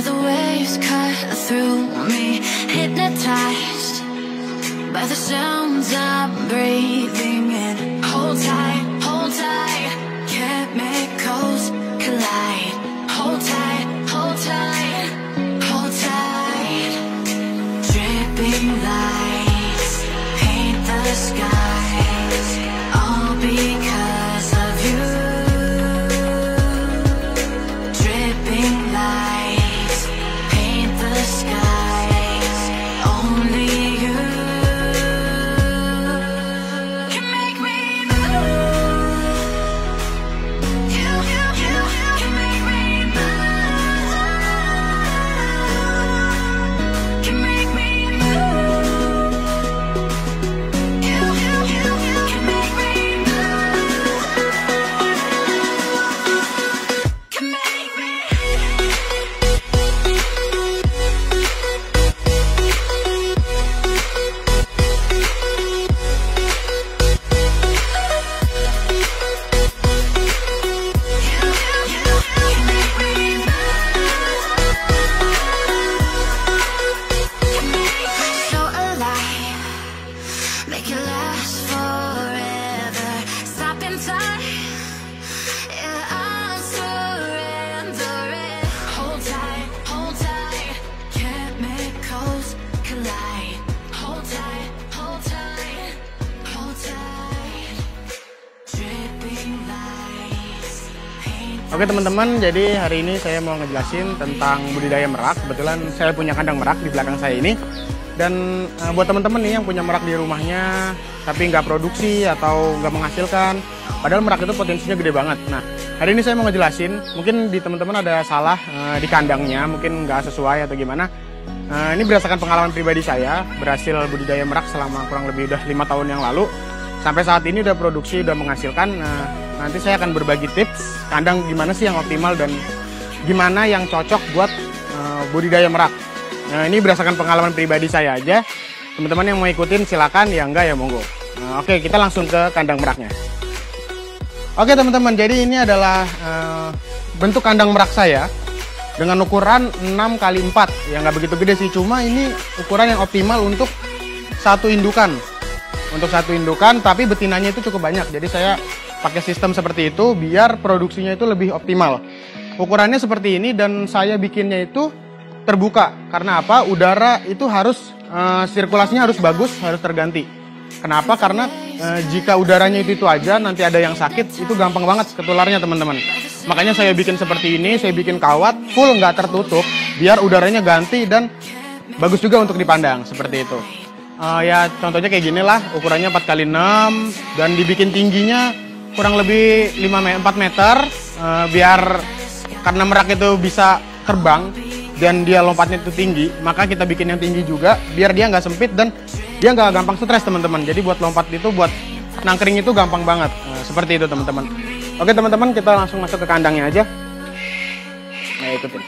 the waves cut through me, hypnotized by the sounds I'm breathing in. Hold tight, chemicals collide. Hold tight, hold tight, hold tight. Dripping lights paint the skies, all because of you. Dripping lights paint the skies, only you can make me move. You can make me move. Can make me move. You can make me move. Can make me. So alive, make it last forever. Stop in time, yeah, I'll surrender it. Hold tight, chemicals collide. Hold tight, hold tight, hold tight. Dripping lights paint. Oke teman-teman, jadi hari ini saya mau ngejelasin tentang budidaya merak. Kebetulan saya punya kandang merak di belakang saya ini. Dan buat teman-teman nih yang punya merak di rumahnya tapi nggak produksi atau nggak menghasilkan, padahal merak itu potensinya gede banget. Nah, hari ini saya mau ngejelasin, mungkin di teman-teman ada salah di kandangnya, mungkin nggak sesuai atau gimana. Ini berdasarkan pengalaman pribadi saya, berhasil budidaya merak selama kurang lebih udah 5 tahun yang lalu. Sampai saat ini udah produksi, udah menghasilkan. Nanti saya akan berbagi tips kandang gimana sih yang optimal dan gimana yang cocok buat budidaya merak. Nah, ini berdasarkan pengalaman pribadi saya aja. Teman-teman yang mau ikutin silakan, yang enggak ya monggo. Oke, kita langsung ke kandang meraknya. Oke teman-teman, jadi ini adalah bentuk kandang merak saya dengan ukuran 6x4. Ya nggak begitu gede sih, cuma ini ukuran yang optimal untuk satu indukan. Untuk satu indukan, tapi betinanya itu cukup banyak. Jadi saya pakai sistem seperti itu biar produksinya itu lebih optimal. Ukurannya seperti ini dan saya bikinnya itu terbuka. Karena apa? Udara itu harus sirkulasinya harus bagus, harus terganti. Kenapa? Karena jika udaranya itu aja, nanti ada yang sakit, itu gampang banget ketularnya teman-teman. Makanya saya bikin seperti ini, saya bikin kawat full nggak tertutup, biar udaranya ganti dan bagus juga untuk dipandang seperti itu. Ya contohnya kayak gini lah, ukurannya 4x6 dan dibikin tingginya kurang lebih 4 meter, biar karena merak itu bisa terbang dan dia lompatnya itu tinggi, maka kita bikin yang tinggi juga biar dia nggak sempit dan dia nggak gampang stres teman-teman. Jadi buat lompat itu, buat nangkring itu gampang banget. Seperti itu teman-teman. Oke teman-teman, kita langsung masuk ke kandangnya aja. Nah, ikutin.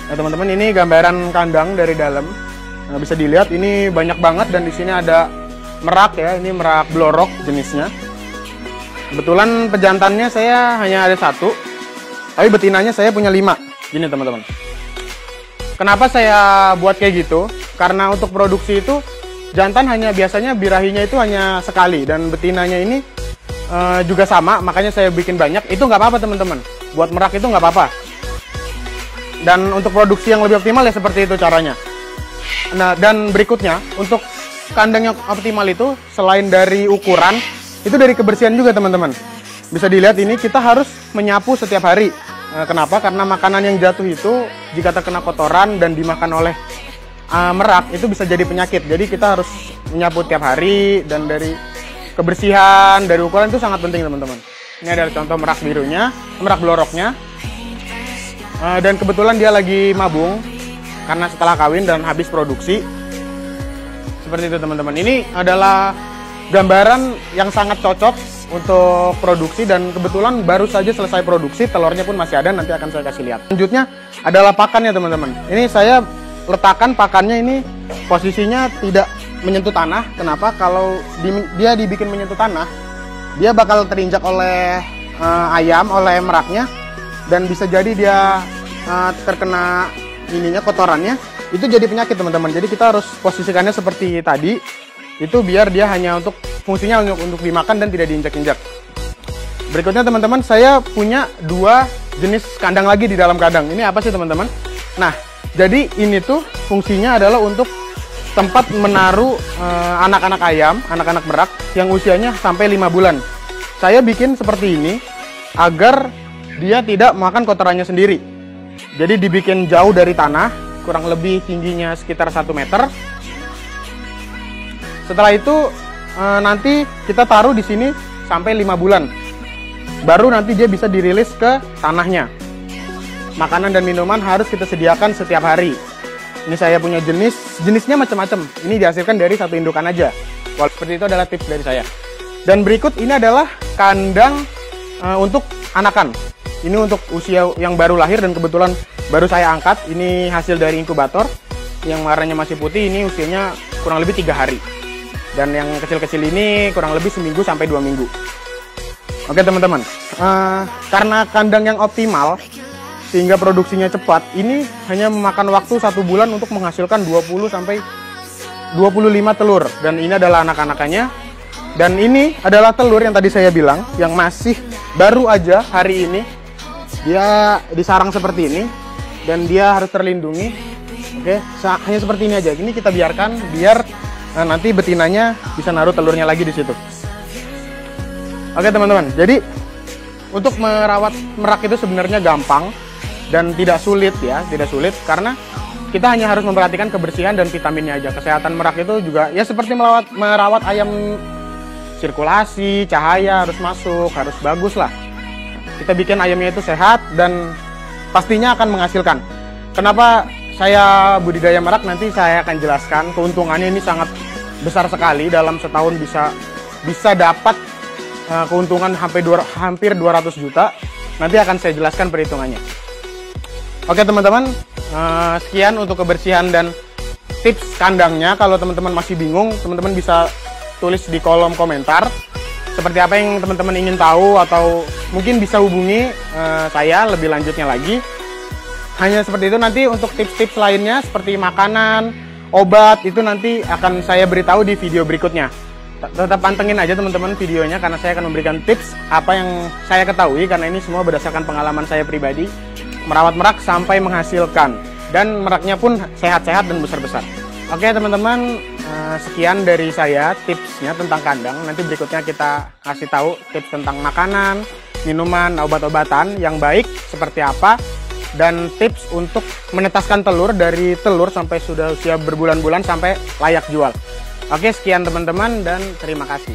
Nah teman-teman, ini gambaran kandang dari dalam. Nah, bisa dilihat ini banyak banget dan di sini ada merak ya. Ini merak blorok jenisnya. Kebetulan pejantannya saya hanya ada 1, tapi betinanya saya punya 5. Gini teman-teman. Kenapa saya buat kayak gitu? Karena untuk produksi itu jantan hanya biasanya birahinya itu hanya sekali dan betinanya ini juga sama, makanya saya bikin banyak. Itu nggak apa-apa teman-teman. Buat merak itu nggak apa-apa. Dan untuk produksi yang lebih optimal ya seperti itu caranya. Nah, dan berikutnya untuk kandang yang optimal itu selain dari ukuran, itu dari kebersihan juga teman-teman. Bisa dilihat ini kita harus menyapu setiap hari. Kenapa? Karena makanan yang jatuh itu jika terkena kotoran dan dimakan oleh merak itu bisa jadi penyakit. Jadi kita harus menyapu tiap hari dan dari kebersihan, dari ukuran itu sangat penting teman-teman. Ini adalah contoh merak birunya, merak bloroknya. Dan kebetulan dia lagi mabung karena setelah kawin dan habis produksi. Seperti itu teman-teman. Ini adalah gambaran yang sangat cocok untuk produksi dan kebetulan baru saja selesai produksi, telurnya pun masih ada, nanti akan saya kasih lihat. Selanjutnya adalah pakannya teman-teman. Ini saya letakkan pakannya ini posisinya tidak menyentuh tanah. Kenapa? Kalau dia dibikin menyentuh tanah, dia bakal terinjak oleh ayam oleh meraknya, dan bisa jadi dia terkena kotorannya, itu jadi penyakit teman-teman. Jadi kita harus posisikannya seperti tadi, itu biar dia hanya untuk fungsinya untuk dimakan dan tidak diinjak-injak. Berikutnya teman-teman, saya punya 2 jenis kandang lagi di dalam kandang. Ini apa sih teman-teman? Nah, jadi ini tuh fungsinya adalah untuk tempat menaruh anak-anak ayam, anak-anak merak yang usianya sampai 5 bulan. Saya bikin seperti ini agar dia tidak makan kotorannya sendiri. Jadi dibikin jauh dari tanah, kurang lebih tingginya sekitar 1 meter. Setelah itu nanti kita taruh di sini sampai 5 bulan. Baru nanti dia bisa dirilis ke tanahnya. Makanan dan minuman harus kita sediakan setiap hari. Ini saya punya jenisnya macam-macam. Ini dihasilkan dari 1 indukan aja. Seperti itu adalah tips dari saya. Dan berikut ini adalah kandang untuk anakan. Ini untuk usia yang baru lahir dan kebetulan baru saya angkat. Ini hasil dari inkubator. Yang warnanya masih putih, ini usianya kurang lebih 3 hari. Dan yang kecil-kecil ini kurang lebih seminggu sampai 2 minggu. Oke teman-teman, karena kandang yang optimal sehingga produksinya cepat, ini hanya memakan waktu 1 bulan untuk menghasilkan 20 sampai 25 telur. Dan ini adalah anak-anakannya. Dan ini adalah telur yang tadi saya bilang, yang masih baru aja hari ini. Dia disarang seperti ini dan dia harus terlindungi. Oke, hanya seperti ini aja. Ini kita biarkan biar nanti betinanya bisa naruh telurnya lagi di situ. Oke teman-teman, jadi untuk merawat merak itu sebenarnya gampang dan tidak sulit ya, tidak sulit karena kita hanya harus memperhatikan kebersihan dan vitaminnya aja. Kesehatan merak itu juga ya seperti merawat ayam, sirkulasi, cahaya harus masuk, harus bagus lah. Kita bikin ayamnya itu sehat dan pastinya akan menghasilkan. Kenapa saya budidaya merak, nanti saya akan jelaskan. Keuntungannya ini sangat besar sekali, dalam setahun bisa dapat keuntungan hampir 200 juta. Nanti akan saya jelaskan perhitungannya. Oke teman-teman, sekian untuk kebersihan dan tips kandangnya. Kalau teman-teman masih bingung, teman-teman bisa tulis di kolom komentar seperti apa yang teman-teman ingin tahu, atau mungkin bisa hubungi saya lebih lanjutnya lagi. Hanya seperti itu. Nanti untuk tips-tips lainnya seperti makanan, obat, itu nanti akan saya beritahu di video berikutnya. Tetap pantengin aja teman-teman videonya, karena saya akan memberikan tips apa yang saya ketahui, karena ini semua berdasarkan pengalaman saya pribadi merawat merak sampai menghasilkan, dan meraknya pun sehat-sehat dan besar-besar. Oke teman-teman, sekian dari saya tipsnya tentang kandang. Nanti berikutnya kita kasih tahu tips tentang makanan, minuman, obat-obatan yang baik seperti apa, dan tips untuk menetaskan telur dari telur sampai sudah usia berbulan-bulan sampai layak jual. Oke, sekian teman-teman dan terima kasih.